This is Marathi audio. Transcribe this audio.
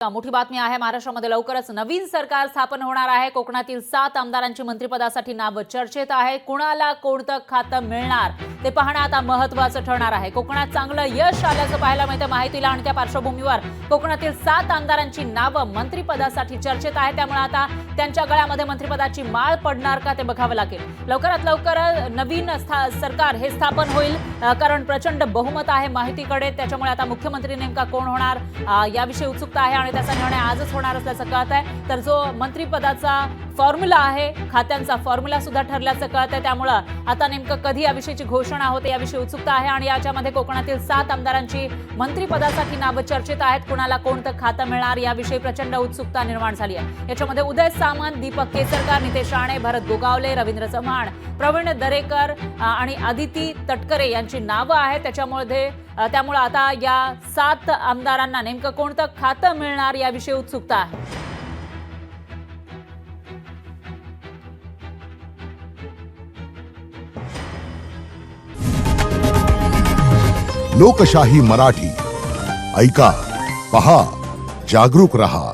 मोठी बातमी आहे। महाराष्ट्रामध्ये लवकरच नवीन सरकार स्थापन होणार आहे। कोकणातील 7 आमदारांची मंत्रिपदासाठी नाव चर्चेत आहे। कुणाला कोणतं खातं मिळणार ते पाहणं आता महत्त्वाचं ठरणार आहे। कोकणात चांगलं यश आल्याचं पाहायला मिळतं। माहितीला आणि त्या पार्श्वभूमीवर कोकणातील 7 आमदारांची नावं मंत्रिपदासाठी चर्चेत आहे। त्यामुळे आता त्यांच्या गळ्यामध्ये मंत्रिपदाची माळ पडणार का ते बघावं लागेल। लवकरात लवकर नवीन सरकार हे स्थापन होईल, कारण प्रचंड बहुमत आहे माहितीकडे। त्याच्यामुळे आता मुख्यमंत्री नेमका कोण होणार याविषयी उत्सुकता आहे आणि त्याचा निर्णय आजच होणार असल्याचं कळत आहे। तर जो मंत्रिपदाचा फॉर्म्युला आहे, खात्यांचा फॉर्म्युला सुद्धा ठरल्याचं कळत आहे। त्यामुळे आता नेमकं कधी याविषयीची घोषणा होते याविषयी उत्सुकता आहे आणि याच्यामध्ये कोकणातील 7 आमदारांची मंत्रिपदासाठी नावं चर्चेत आहेत। कुणाला कोणतं खातं मिळणार याविषयी प्रचंड उत्सुकता निर्माण झाली आहे। याच्यामध्ये उदय सामंत, दीपक केसरकर, नितेश राणे, भरत गोगावले, रवींद्र चव्हाण, प्रवीण दरेकर आणि आदिती तटकरे यांची नावं आहेत। त्यामुळे आता या 7 आमदारांना नेमकं कोणतं खातं मिळणार याविषयी उत्सुकता आहे। लोकशाही मराठी ऐका, पहा, जागरूक रहा।